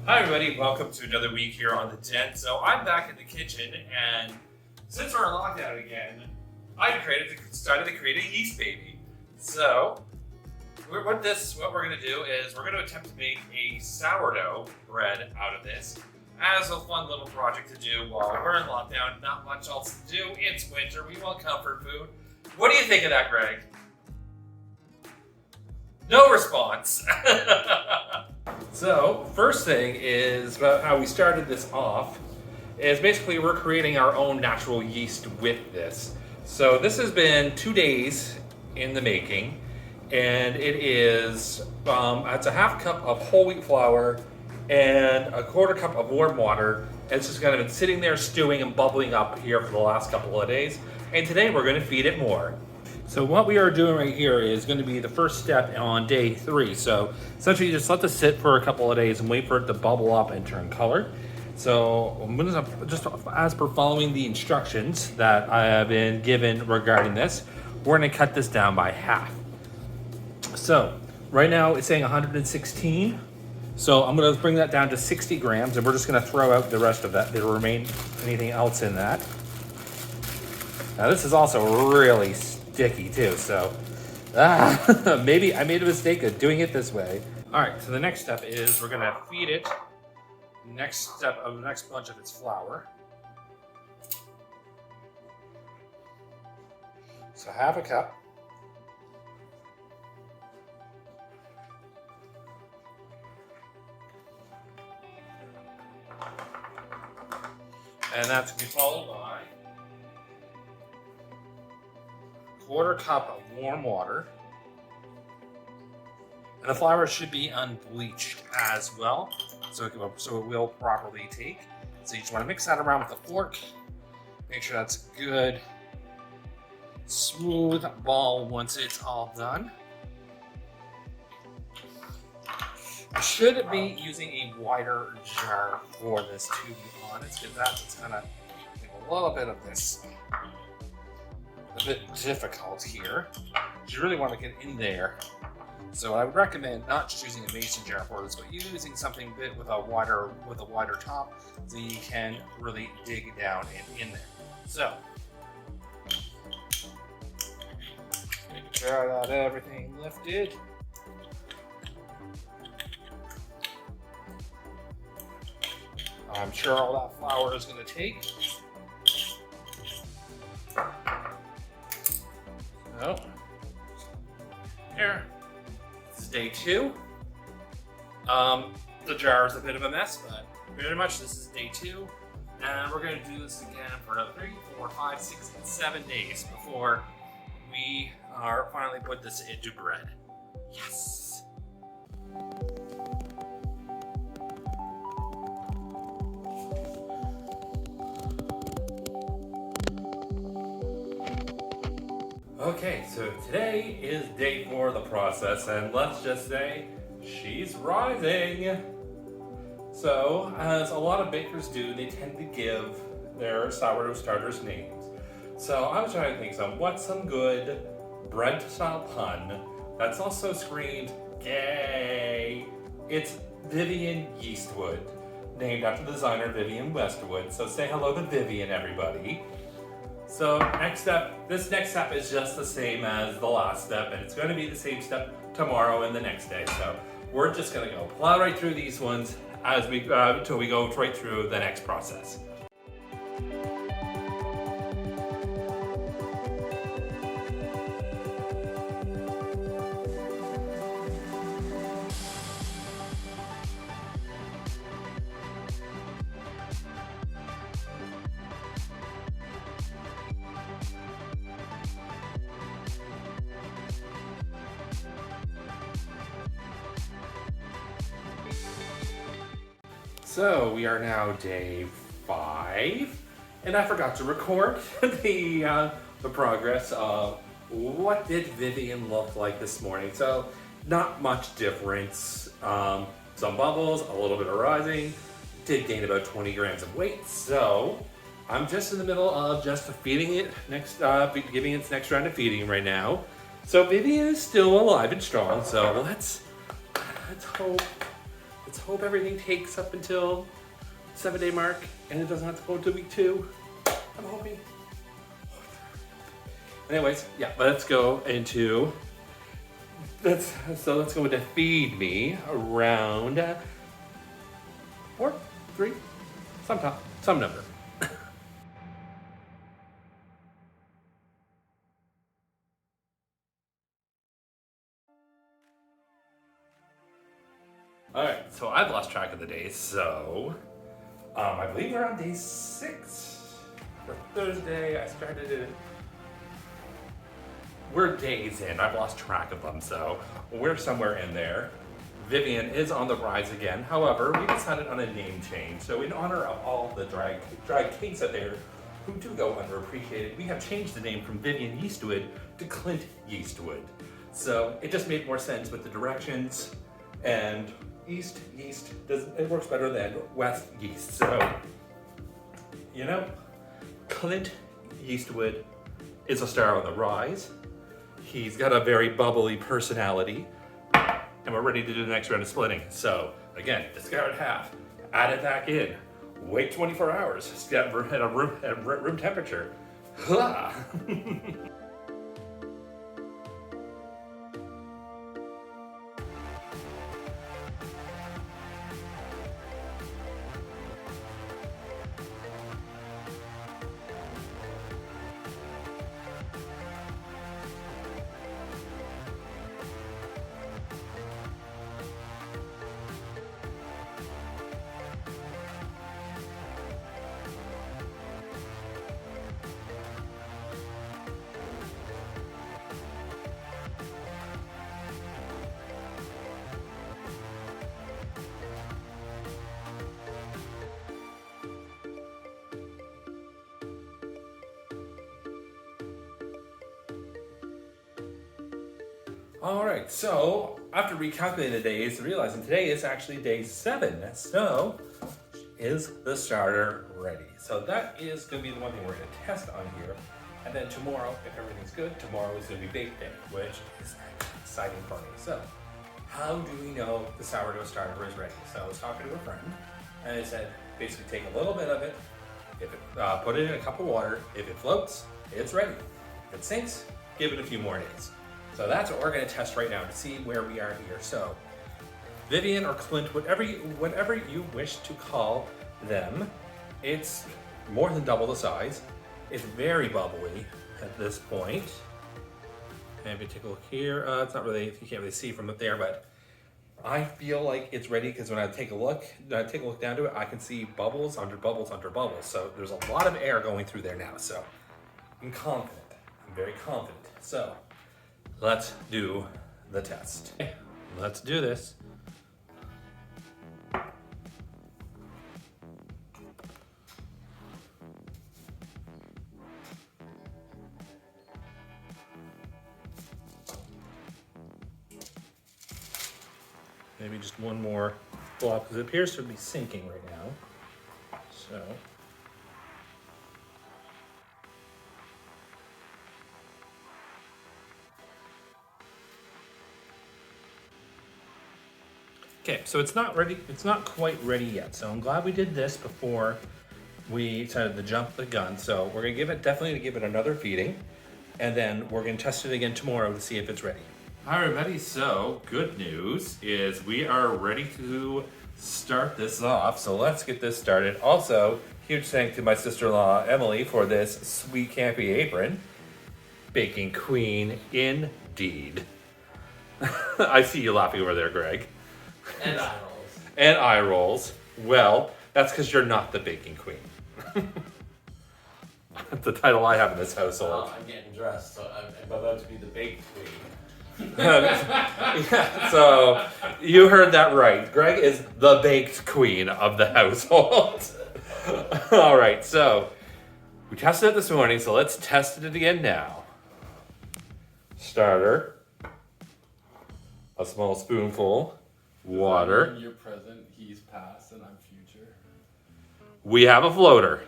Hi everybody, welcome to another week here on the Den. So I'm back in the kitchen, and since we're in lockdown again, I decided to create a yeast baby. So what we're going to do is we're going to attempt to make a sourdough bread out of this as a fun little project to do while we're in lockdown. Not much else to do. It's winter. We want comfort food. What do you think of that, Greg? No response. So, first thing is about how we started this off is basically we're creating our own natural yeast with this. So this has been 2 days in the making, and it is it's a half cup of whole wheat flour and a quarter cup of warm water. And it's just kind of been sitting there stewing and bubbling up here for the last couple of days. And today we're going to feed it more. So what we are doing right here is going to be the first step on day 3. So essentially just let this sit for a couple of days and wait for it to bubble up and turn color. So I'm going to, just as per following the instructions that I have been given regarding this, we're going to cut this down by half. So right now it's saying 116. So I'm going to bring that down to 60 grams, and we're just going to throw out the rest of that. There'll remain anything else in that. Now this is also really sticky too, so maybe I made a mistake of doing it this way. All right, so the next step is we're gonna feed it the next bunch of its flour. So half a cup. And that's gonna be followed by quarter cup of warm water. And the flour should be unbleached as well, so it will properly take. So you just want to mix that around with a fork. Make sure that's good, smooth ball once it's all done. You should be using a wider jar for this, to be honest, because that's kind of a little bit of this. A bit difficult here. You really want to get in there. So I would recommend not just using a mason jar for this, but using something bit with a wider top, so you can really dig down and in there. So make sure that everything lifted. I'm sure all that flour is going to take. So, here, this is day 2. The jar is a bit of a mess, but pretty much this is day 2. And we're going to do this again for another 3, 4, 5, 6, and 7 days before we are finally put this into bread. Yes! Okay, so today is day 4 of the process, and let's just say she's rising. So, as a lot of bakers do, they tend to give their sourdough starters names. So I was trying to think what's some good bread-style pun that's also screamed gay. It's Vivian Yeastwood, named after the designer Vivian Westwood. So say hello to Vivian, everybody. So this next step is just the same as the last step, and it's going to be the same step tomorrow and the next day. So we're just going to go plow right through these ones as we until we go right through the next process. So we are now day 5, and I forgot to record the progress of what did Vivian look like this morning. So not much difference. Some bubbles, a little bit of rising. Did gain about 20 grams of weight. So I'm just in the middle of just feeding it giving its next round of feeding right now. So Vivian is still alive and strong. So let's hope let's hope everything takes up until 7-day mark and it doesn't have to go into week 2. I'm hoping. Anyways, yeah, let's go into let's go into feed me around 4, 3, some number. All right, so I've lost track of the days. So I believe we're on day 6 for Thursday. I started it. We're days in. I've lost track of them, so we're somewhere in there. Vivian is on the rise again. However, we decided on a name change. So in honor of all the drag kings out there who do go underappreciated, we have changed the name from Vivian Yeastwood to Clint Yeastwood. So it just made more sense with the directions, and yeast it works better than west yeast. So, you know, Clint Yeastwood is a star on the rise. He's got a very bubbly personality, and we're ready to do the next round of splitting. So again, discard half, add it back in, wait 24 hours, get at room temperature. All right, so after recalculating the days, realizing today is actually day 7. So is the starter ready? So that is going to be the one thing we're going to test on here. And then tomorrow, if everything's good, tomorrow is going to be bake day, which is exciting for me. So how do we know the sourdough starter is ready? So I was talking to a friend, and they said basically take a little bit of it, put it in a cup of water. If it floats, it's ready. If it sinks, give it a few more days. So that's what we're going to test right now to see where we are here. So Vivian or Clint, whatever you wish to call them, it's more than double the size. It's very bubbly at this point. Maybe take a look here. It's not really, you can't really see from up there, but I feel like it's ready because when I take a look down to it, I can see bubbles under bubbles under bubbles. So there's a lot of air going through there now. So I'm confident. I'm very confident. So let's do the test. Okay, let's do this. Maybe just one more block because it appears to be sinking right now. So. Okay, so it's not ready, it's not quite ready yet. So I'm glad we did this before we decided to jump the gun. So we're gonna definitely give it another feeding, and then we're gonna test it again tomorrow to see if it's ready. All right, everybody, so good news is we are ready to start this off. So let's get this started. Also, huge thank to my sister-in-law, Emily, for this sweet campy apron. Baking queen indeed. I see you laughing over there, Greg. And eye rolls. And eye rolls. Well, that's because you're not the baking queen. That's the title I have in this household. I'm getting dressed, so I'm about to be the baked queen. Yeah, so you heard that right. Greg is the baked queen of the household. All right, so we tested it this morning, so let's test it again now. Starter, a small spoonful, water. You're present, he's past, and I'm future. We have a floater.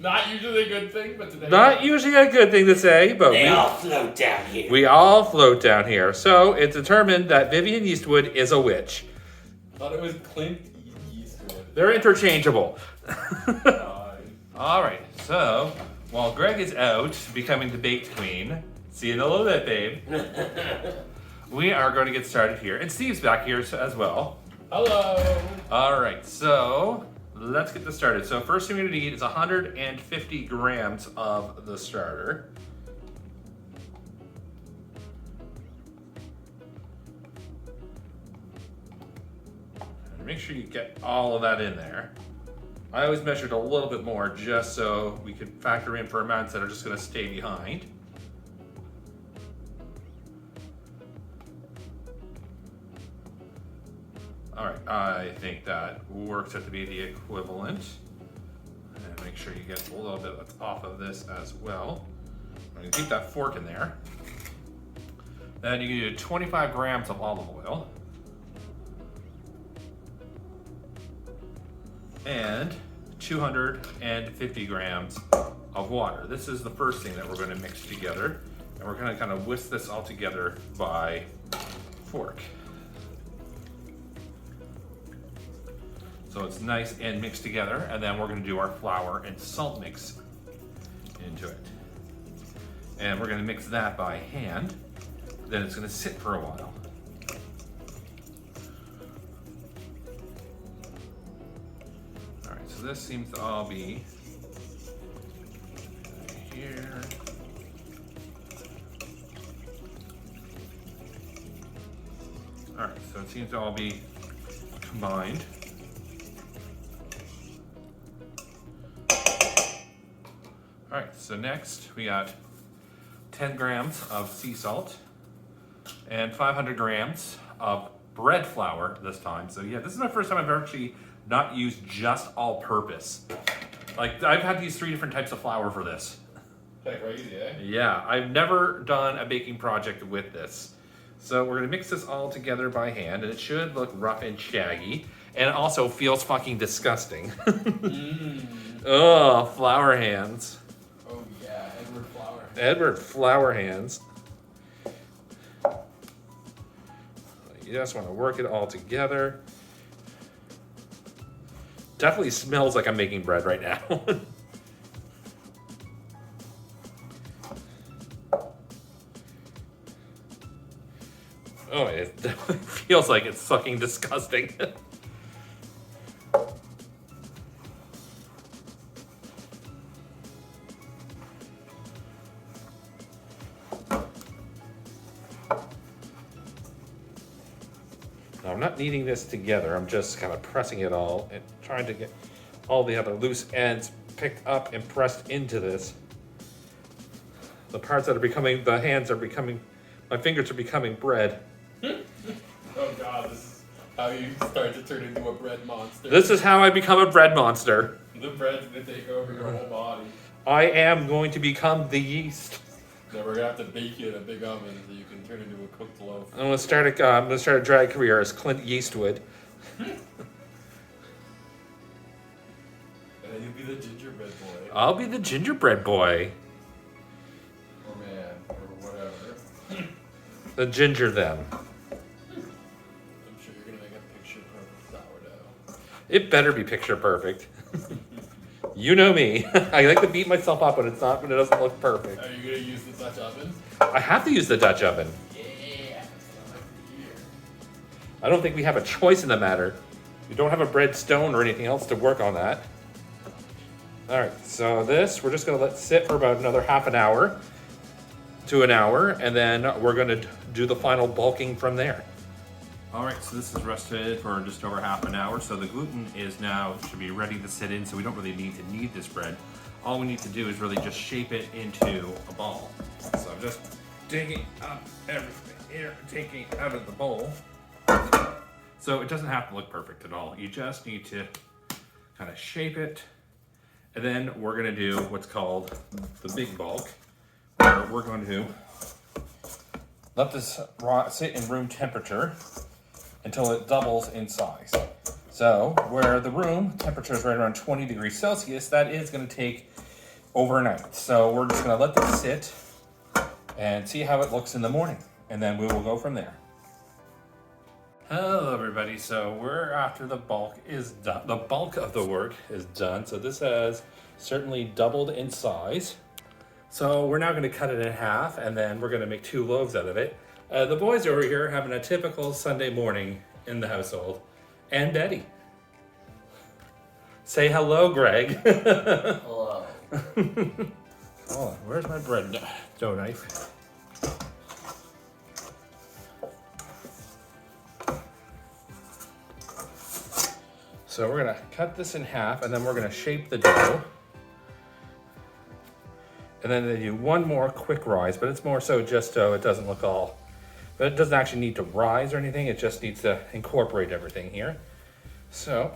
Not usually a good thing, but today. Not usually a good thing to say, but They all float down here. we all float down here. So it's determined that Vivian Eastwood is a witch. I thought it was Clint Eastwood. They're interchangeable. God. All right, so while Greg is out becoming the baked queen, see you in a little bit, babe, we are going to get started here. And Steve's back here as well. Hello. All right, so let's get this started. So first thing we're gonna need is 150 grams of the starter. And make sure you get all of that in there. I always measured a little bit more just so we could factor in for amounts that are just gonna stay behind. All right, I think that works out to be the equivalent. And make sure you get a little bit off of this as well. I'm gonna keep that fork in there. Then you can do 25 grams of olive oil. And 250 grams of water. This is the first thing that we're gonna mix together. And we're gonna kind of whisk this all together by fork. So it's nice and mixed together, and then we're gonna do our flour and salt mix into it. And we're gonna mix that by hand. Then it's gonna sit for a while. All right, so this seems to all be here. All right, so it seems to all be combined. All right, so next we got 10 grams of sea salt and 500 grams of bread flour this time. So yeah, this is my first time I've actually not used just all purpose. Like I've had these 3 different types of flour for this. That's crazy, eh? Yeah, I've never done a baking project with this. So we're gonna mix this all together by hand, and it should look rough and shaggy, and it also feels fucking disgusting. Ugh, flour hands. Oh yeah, Edward Flower. Edward Flower Hands. You just want to work it all together. Definitely smells like I'm making bread right now. Oh, it definitely feels like it's fucking disgusting. Now, I'm not kneading this together. I'm just kind of pressing it all and trying to get all the other loose ends picked up and pressed into this. The parts that are becoming, the hands are becoming, my fingers are becoming bread. Oh god, this is how you start to turn into a bread monster. This is how I become a bread monster. The bread's gonna take over your whole body. I am going to become the yeast. Then we're gonna have to bake you in a big oven so you can turn into a cooked loaf. I'm gonna start a drag career as Clint Eastwood. And then you'll be the gingerbread boy. I'll be the gingerbread boy. Or man, or whatever. The ginger them. I'm sure you're gonna make a picture perfect sourdough. It better be picture perfect. You know me. I like to beat myself up when it doesn't look perfect. Are you gonna use the Dutch oven? I have to use the Dutch oven. Yeah. I don't think we have a choice in the matter. We don't have a bread stone or anything else to work on that. All right, so this we're just gonna let sit for about another half an hour to an hour, and then we're gonna do the final bulking from there. All right, so this is rested for just over half an hour. So the gluten is now, should be ready to sit in, so we don't really need to knead this bread. All we need to do is really just shape it into a ball. So I'm just digging up everything here, taking it out of the bowl. So it doesn't have to look perfect at all. You just need to kind of shape it. And then we're gonna do what's called the big bulk, where we're going to let this sit in room temperature until it doubles in size. So where the room temperature is right around 20 degrees Celsius, that is gonna take overnight. So we're just gonna let this sit and see how it looks in the morning. And then we will go from there. Hello everybody, so we're after the bulk is done. The bulk of the work is done. So this has certainly doubled in size. So we're now gonna cut it in half and then we're gonna make 2 loaves out of it. The boys over here having a typical Sunday morning in the household. And Betty. Say hello, Greg. Hello. Oh, where's my bread dough knife? So we're gonna cut this in half and then we're gonna shape the dough. And then they do one more quick rise, but it's more so just so it doesn't look all, but it doesn't actually need to rise or anything. It just needs to incorporate everything here. So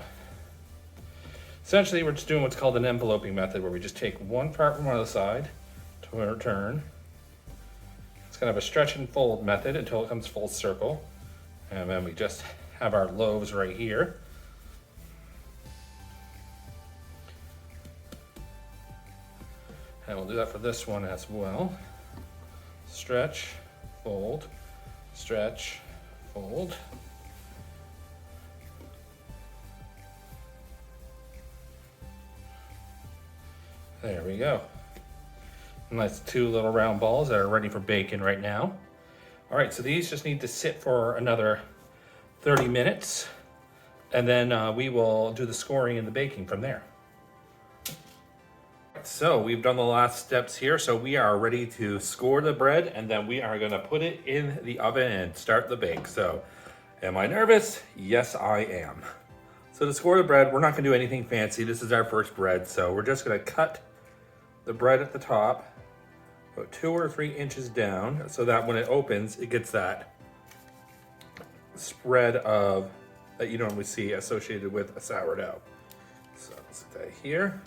essentially we're just doing what's called an enveloping method where we just take one part from one other side to return. It's kind of a stretch and fold method until it comes full circle. And then we just have our loaves right here. And we'll do that for this one as well. Stretch, fold, stretch, fold. There we go. Nice 2 little round balls that are ready for baking right now. All right, so these just need to sit for another 30 minutes. And then we will do the scoring and the baking from there. So we've done the last steps here. So we are ready to score the bread and then we are gonna put it in the oven and start the bake. So am I nervous? Yes, I am. So to score the bread, we're not gonna do anything fancy. This is our first bread. So we're just gonna cut the bread at the top, about 2 or 3 inches down so that when it opens, it gets that spread of that you normally see associated with a sourdough. So let's put that here.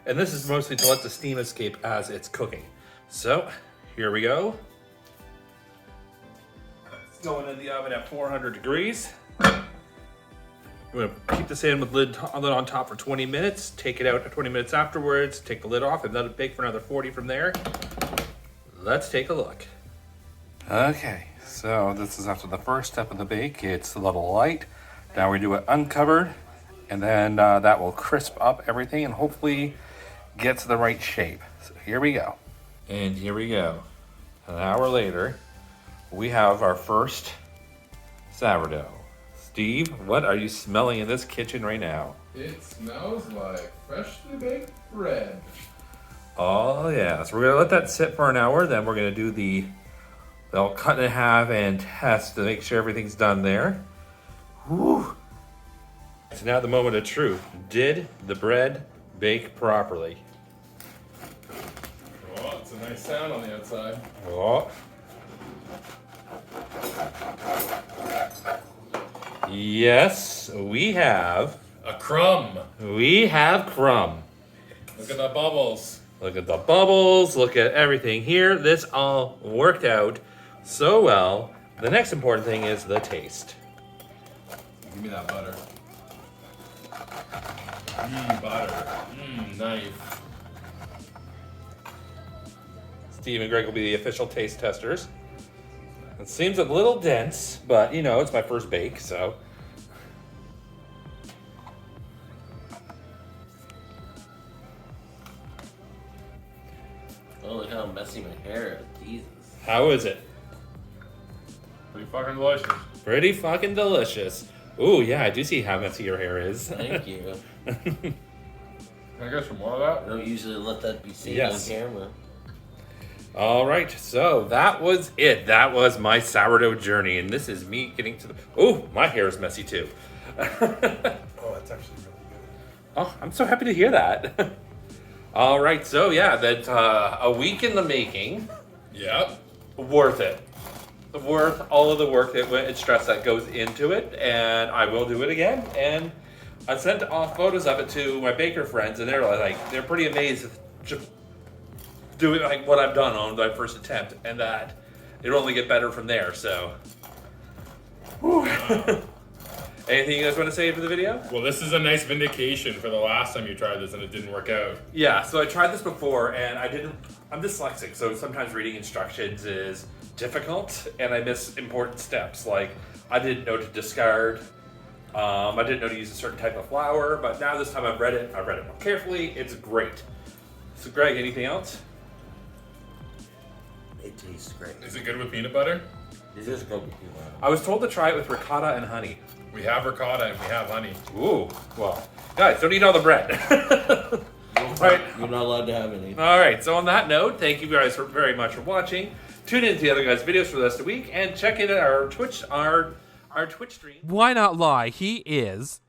And this is mostly to let the steam escape as it's cooking. So here we go. It's going in the oven at 400 degrees. We're gonna keep this in with lid on top for 20 minutes, take it out 20 minutes afterwards, take the lid off and let it bake for another 40 from there. Let's take a look. Okay, so this is after the first step of the bake. It's a little light. Now we do it uncovered and then that will crisp up everything and hopefully get to the right shape. So here we go. And here we go. An hour later, we have our first sourdough. Steve, what are you smelling in this kitchen right now? It smells like freshly baked bread. Oh yeah, so we're gonna let that sit for an hour, then we're gonna do they'll cut in half and test to make sure everything's done there. Whew. So now the moment of truth. Did the bread bake properly? Oh, it's a nice sound on the outside. Oh. Yes, we have. A crumb. We have crumb. Look at the bubbles. Look at the bubbles, look at everything here. This all worked out so well. The next important thing is the taste. Give me that butter. Mmm, butter. Mmm, knife. Steve and Greg will be the official taste testers. It seems a little dense, but you know, it's my first bake, so. Oh, look how messy my hair is. Jesus. How is it? Pretty fucking delicious. Pretty fucking delicious. Ooh, yeah, I do see how messy your hair is. Thank you. Can I get some more of I that? don't usually let that be seen Yes. on camera. All right, so that was it. That was my sourdough journey, and this is me getting to the. Oh, my hair is messy too. Oh, that's actually really good. Oh, I'm so happy to hear that. All right, so yeah, that a week in the making. Yep. Worth it. Worth all of the work that went and stress that goes into it, and I will do it again. And I sent off photos of it to my baker friends, and they're pretty amazed at just doing like what I've done on my first attempt, and that it'll only get better from there. So, whew. Anything you guys want to say for the video? Well, this is a nice vindication for the last time you tried this and it didn't work out. Yeah, so I tried this before and I'm dyslexic, so sometimes reading instructions is difficult and I miss important steps. Like, I didn't know to discard, I didn't know to use a certain type of flour, but now this time I've read it more carefully. It's great. So Greg, anything else? It tastes great. Is it good with peanut butter? It is good with peanut butter. I was told to try it with ricotta and honey. We have ricotta and we have honey. Ooh, well, guys, don't eat all the bread. Right. You're not allowed to have any. All right, so on that note, thank you guys very much for watching. Tune in to the other guys' videos for the rest of the week and check in our Twitch stream. Why not lie? He is.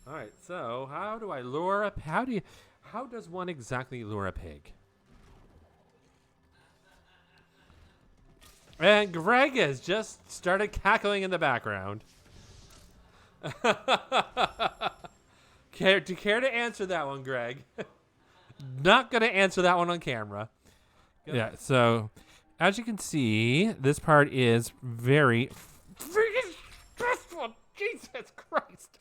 All right, so how do I lure a how does one exactly lure a pig? And Greg has just started cackling in the background. Care to answer that one, Greg? Not going to answer that one on camera. Yeah, so as you can see, this part is very freaking stressful. Jesus Christ.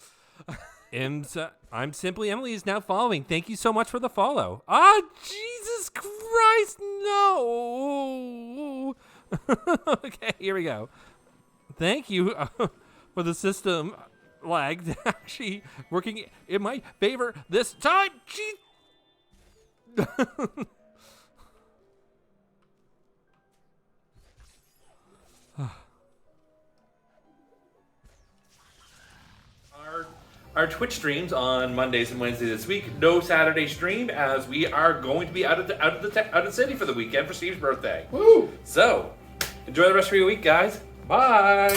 And I'm Simply Emily is now following. Thank you so much for the follow. Ah, Jesus Christ, no. Okay, here we go. Thank you for the system lag actually working in my favor this time. Jeez. Our Twitch streams on Mondays and Wednesdays this week. No Saturday stream as we are going to be out of the city for the weekend for Steve's birthday. Woo! So enjoy the rest of your week, guys. Bye.